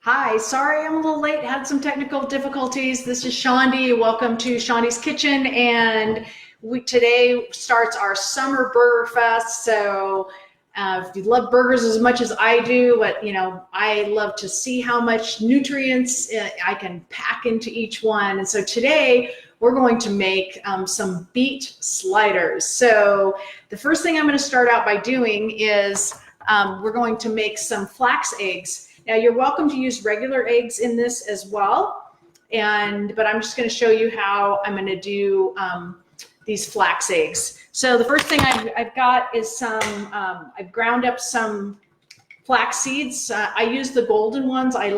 Hi, sorry I'm a little late, had some technical difficulties. This is Shondi. Welcome to Shondi's Kitchen, and today starts our summer burger fest. So if you love burgers as much as I do, but I love to see how much nutrients I can pack into each one. And so today we're going to make some beet sliders. So the first thing I'm going to start out by doing is we're going to make some flax eggs. Now you're welcome to use regular eggs in this as well, but I'm just going to show you how I'm going to do these flax eggs. So the first thing I've got is I've ground up some flax seeds. I use the golden ones. I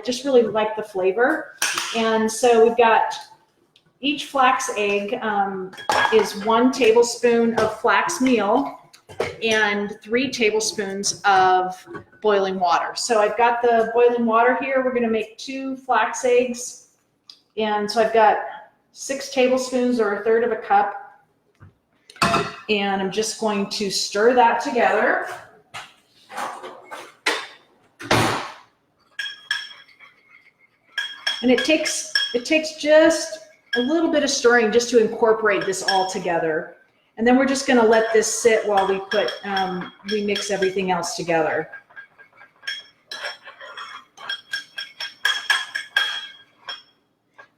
just really like the flavor. And so we've got each flax egg is 1 tablespoon of flax meal and 3 tablespoons of boiling water. So I've got the boiling water here. We're going to make 2 flax eggs. And so I've got 6 tablespoons or 1/3 of a cup. And I'm just going to stir that together. And it takes just a little bit of stirring just to incorporate this all together. And then we're just going to let this sit while we mix everything else together.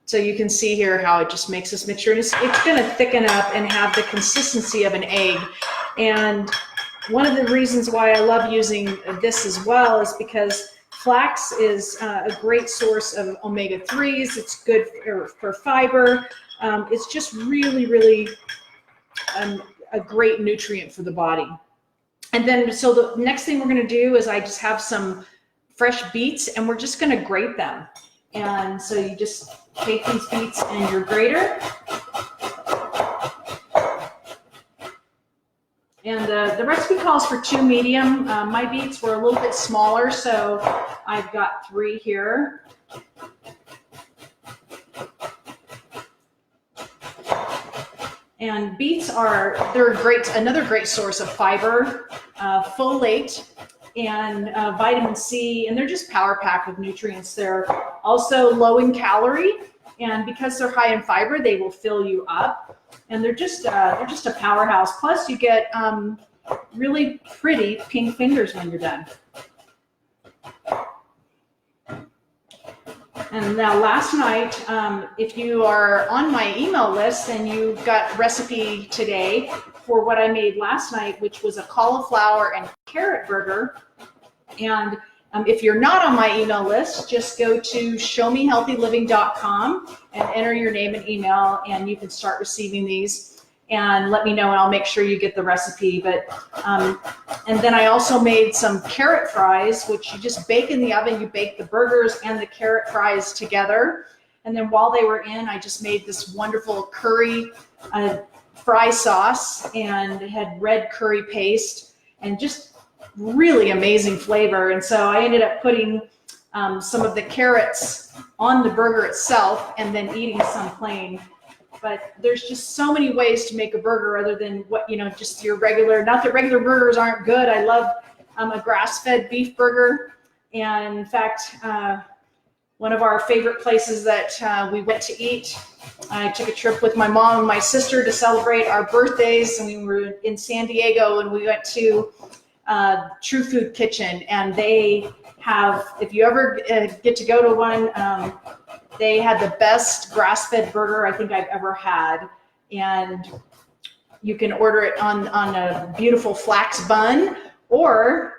So you can see here how it just makes this mixture. And it's going to thicken up and have the consistency of an egg. And one of the reasons why I love using this as well is because flax is a great source of omega-3s. It's good for fiber. It's just really, really a great nutrient for the body. And then, so the next thing we're going to do is I just have some fresh beets, and we're just going to grate them. And so you just take these beets in your grater. And the recipe calls for 2 medium. My beets were a little bit smaller, so I've got 3 here. And beets they're another great source of fiber, folate, and vitamin C, and they're just power packed with nutrients. They're also low in calorie, and because they're high in fiber, they will fill you up. And they're just a powerhouse. Plus, you get really pretty pink fingers when you're done. And now last night, if you are on my email list, then you got recipe today for what I made last night, which was a cauliflower and carrot burger. And if you're not on my email list, just go to showmehealthyliving.com and enter your name and email, and you can start receiving these. And let me know, and I'll make sure you get the recipe. And then I also made some carrot fries, which you just bake in the oven. You bake the burgers and the carrot fries together. And then while they were in, I just made this wonderful curry fry sauce, and it had red curry paste and just really amazing flavor. And so I ended up putting some of the carrots on the burger itself and then eating some plain. But there's just so many ways to make a burger other than just your regular, not that regular burgers aren't good. I love a grass-fed beef burger. And in fact, one of our favorite places that we went to eat, I took a trip with my mom and my sister to celebrate our birthdays, and we were in San Diego, and we went to True Food Kitchen, and they have, if you ever get to go to one, they had the best grass-fed burger I think I've ever had, and you can order it on a beautiful flax bun, or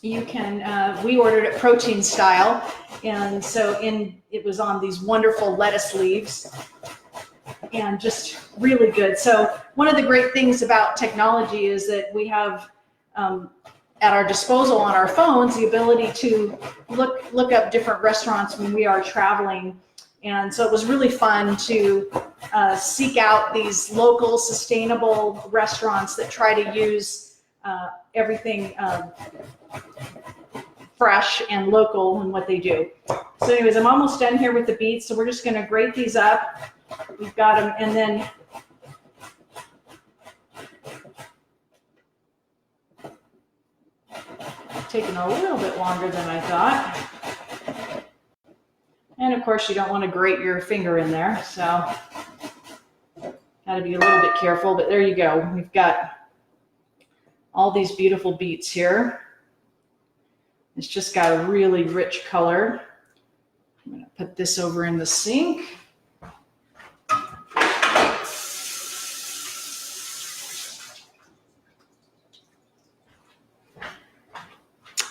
you can, we ordered it protein style, and so it was on these wonderful lettuce leaves, and just really good. So one of the great things about technology is that we have at our disposal on our phones the ability to look up different restaurants when we are traveling. And so it was really fun to seek out these local sustainable restaurants that try to use everything fresh and local in what they do. So anyways, I'm almost done here with the beets, so we're just going to grate these up. We've got them, and then taking a little bit longer than I thought. And of course, you don't want to grate your finger in there, so got to be a little bit careful, but there you go. We've got all these beautiful beets here. It's just got a really rich color. I'm going to put this over in the sink.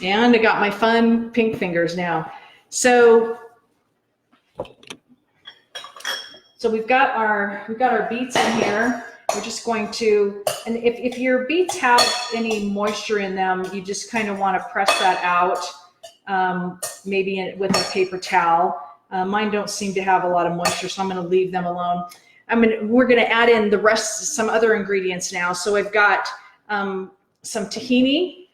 And I got my fun pink fingers now. So we've got our beets in here. We're just going to, and if your beets have any moisture in them, you just kind of want to press that out, maybe with a paper towel. Mine don't seem to have a lot of moisture, so I'm going to leave them alone. We're going to add in the rest, some other ingredients now. So I've got some tahini.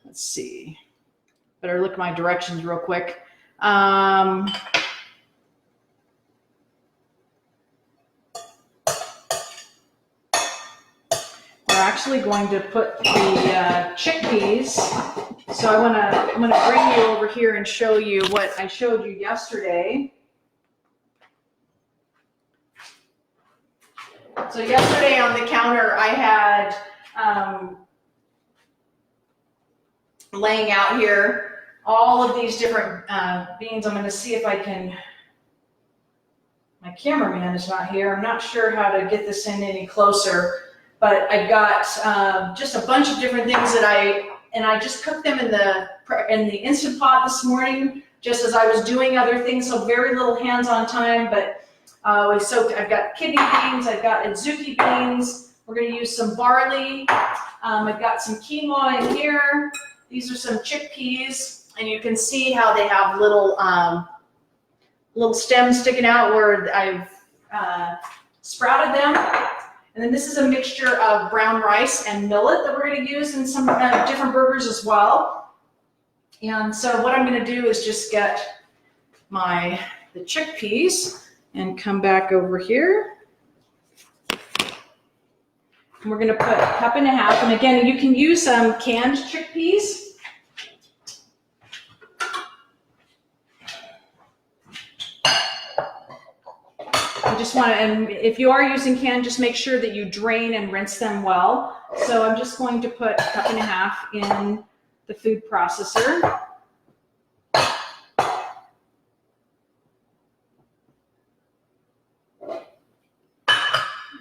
Let's see. Better look at my directions real quick. We're actually going to put the chickpeas. So I'm gonna bring you over here and show you what I showed you yesterday. So yesterday on the counter, I had laying out here all of these different beans. I'm going to see if I can, my cameraman is not here. I'm not sure how to get this in any closer, but I've got just a bunch of different things that I just cooked them in the Instant Pot this morning, just as I was doing other things, so very little hands-on time, but I've got kidney beans, I've got adzuki beans, we're going to use some barley, I've got some quinoa in here. These are some chickpeas, and you can see how they have little stems sticking out where I've sprouted them. And then this is a mixture of brown rice and millet that we're going to use in some different burgers as well. And so what I'm going to do is just get the chickpeas and come back over here. And we're going to put a cup and a half. And again, you can use some canned chickpeas. You just want to, and if you are using canned, just make sure that you drain and rinse them well. So I'm just going to put a cup and a half in the food processor.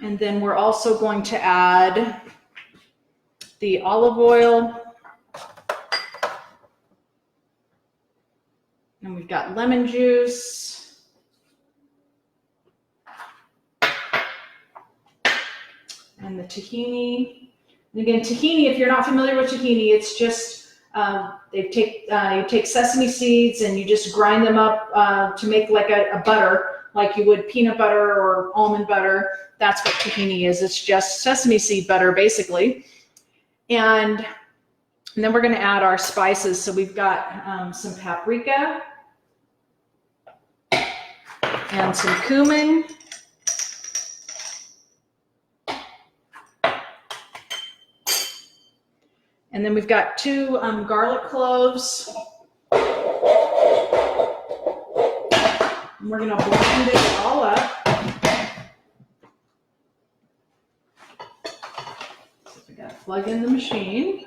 And then we're also going to add the olive oil. And we've got lemon juice. And the tahini. And again, tahini, if you're not familiar with tahini, it's just, you take sesame seeds and you just grind them up to make like a butter, like you would peanut butter or almond butter. That's what tahini is. It's just sesame seed butter, basically. And then we're going to add our spices. So we've got some paprika and some cumin. And then we've got 2 garlic cloves. And we're going to blend it all up. So we got to plug in the machine.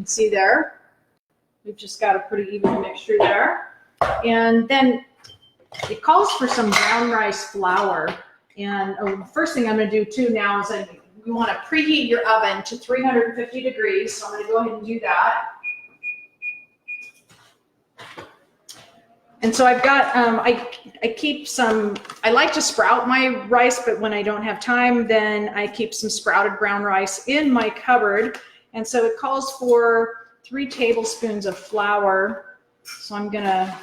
see there. We've just got a pretty even mixture there. And then it calls for some brown rice flour. And the first thing I'm going to do too now is you want to preheat your oven to 350 degrees. So I'm going to go ahead and do that. And so I've got, I keep some, I like to sprout my rice, but when I don't have time, then I keep some sprouted brown rice in my cupboard. And so it calls for 3 tablespoons of flour. So I'm gonna,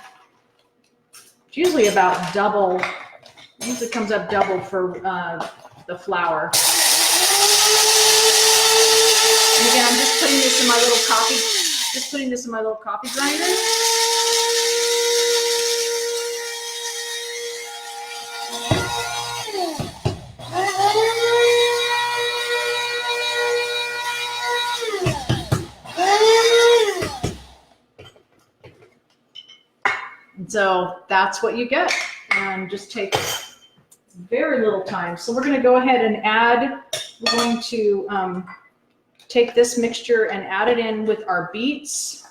it's usually about double, it usually comes up double for the flour. And again, I'm just putting this in my little coffee grinder. And so that's what you get, and just takes very little time. So we're going to go ahead and we're going to take this mixture and add it in with our beets.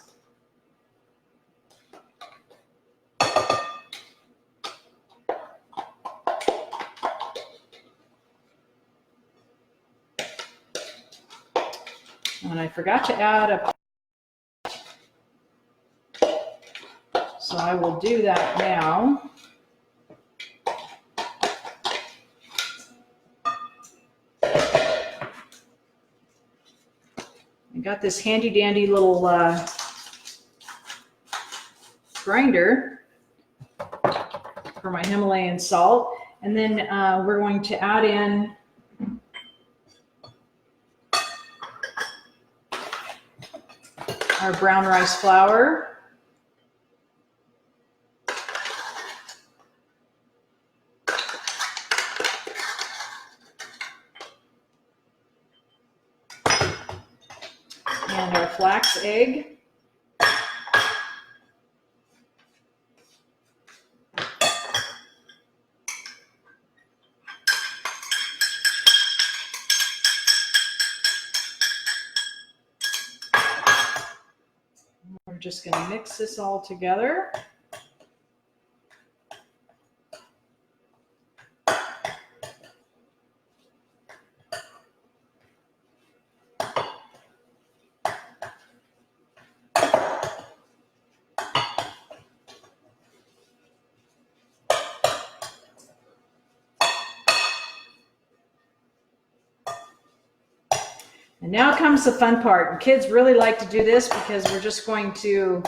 And I forgot to add a, so I will do that now. I got this handy dandy little grinder for my Himalayan salt. And then we're going to add in our brown rice flour. And our flax egg. We're just going to mix this all together. And now comes the fun part. Kids really like to do this because we're just going to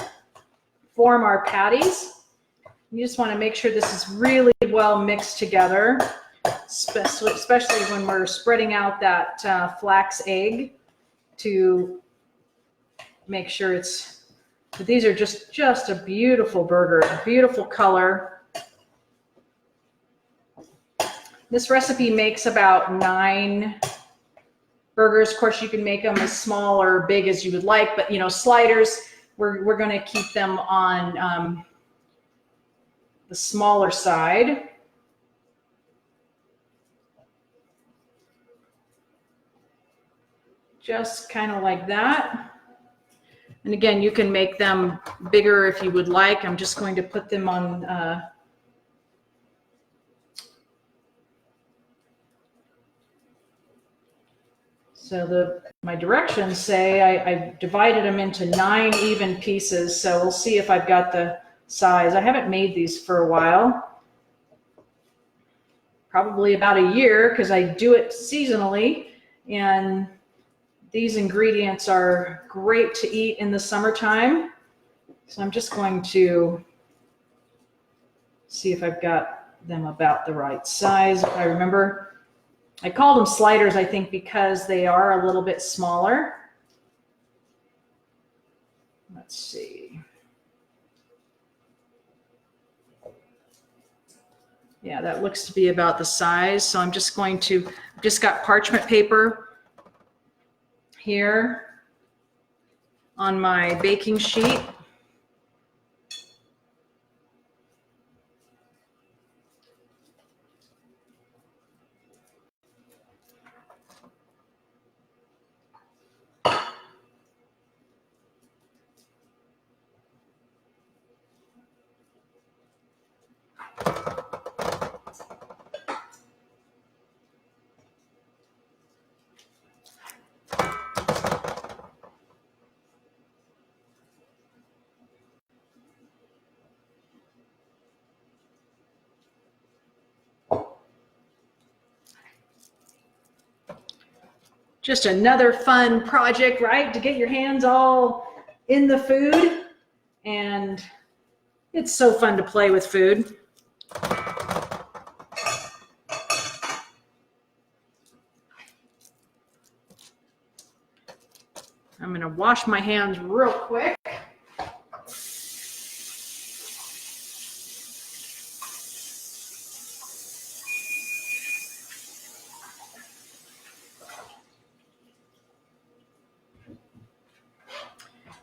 form our patties. You just want to make sure this is really well mixed together, especially when we're spreading out that flax egg, to make sure it's, but these are just a beautiful burger, a beautiful color. This recipe makes about 9 burgers. Of course, you can make them as small or big as you would like, but sliders, we're going to keep them on the smaller side. Just kind of like that. And again, you can make them bigger if you would like. I'm just going to put them on so my directions say I divided them into 9 even pieces. So we'll see if I've got the size. I haven't made these for a while, probably about a year, because I do it seasonally, and these ingredients are great to eat in the summertime. So I'm just going to see if I've got them about the right size. If I remember, I called them sliders, I think, because they are a little bit smaller. Let's see. Yeah, that looks to be about the size. So I'm just going to, just got parchment paper here on my baking sheet. Just another fun project, right? To get your hands all in the food. And it's so fun to play with food. I'm going to wash my hands real quick.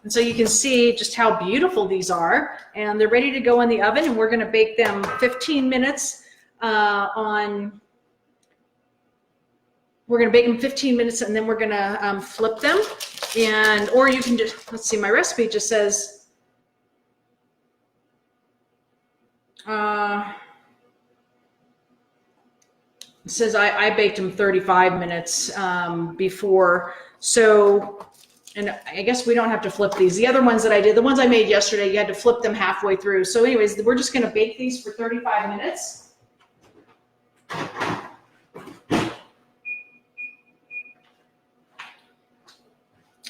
And so you can see just how beautiful these are, and they're ready to go in the oven, and we're going to bake them 15 minutes we're going to bake them 15 minutes, and then we're going to flip them. And, or you can just, let's see, my recipe just says, it says I baked them 35 minutes before. So, and I guess we don't have to flip these. The other ones that I did, the ones I made yesterday, you had to flip them halfway through. So anyways, we're just going to bake these for 35 minutes.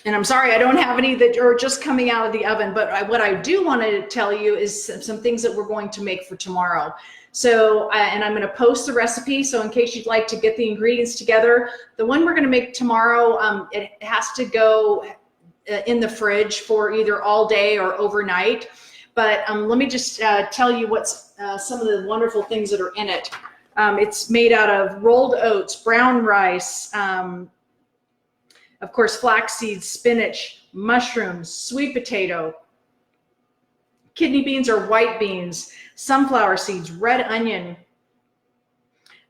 And I'm sorry, I don't have any that are just coming out of the oven, but what I do want to tell you is some things that we're going to make for tomorrow. So, and I'm going to post the recipe. So in case you'd like to get the ingredients together, the one we're going to make tomorrow, it has to go in the fridge for either all day or overnight. But let me just tell you what's some of the wonderful things that are in it. It's made out of rolled oats, brown rice, of course, flax seeds, spinach, mushrooms, sweet potato, kidney beans or white beans, sunflower seeds, red onion,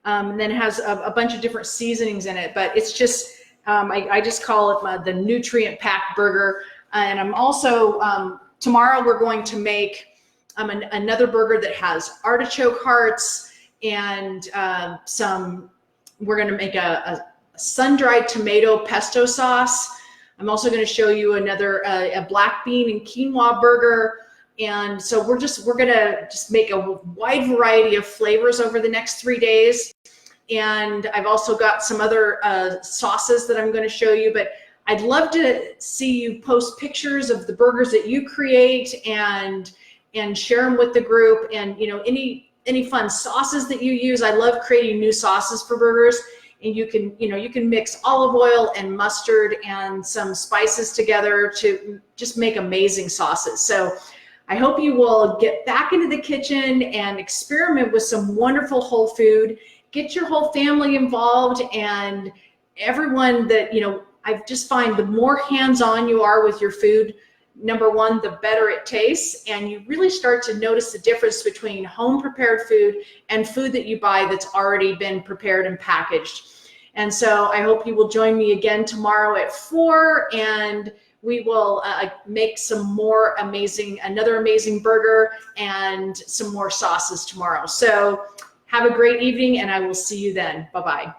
and then it has a bunch of different seasonings in it. But it's just, I just call it the nutrient-packed burger. And I'm also, tomorrow we're going to make another burger that has artichoke hearts and we're going to make a sun-dried tomato pesto sauce. I'm also going to show you another a black bean and quinoa burger. And so we're going to just make a wide variety of flavors over the next 3 days. And I've also got some other sauces that I'm going to show you, but I'd love to see you post pictures of the burgers that you create and share them with the group, and any fun sauces that you use. I love creating new sauces for burgers. And you can mix olive oil and mustard and some spices together to just make amazing sauces. So I hope you will get back into the kitchen and experiment with some wonderful whole food. Get your whole family involved, and everyone that, I just find the more hands-on you are with your food, number one, the better it tastes, and you really start to notice the difference between home prepared food and food that you buy that's already been prepared and packaged. And so I hope you will join me again tomorrow at 4, and we will make another amazing burger and some more sauces tomorrow. So have a great evening, and I will see you then. Bye-bye.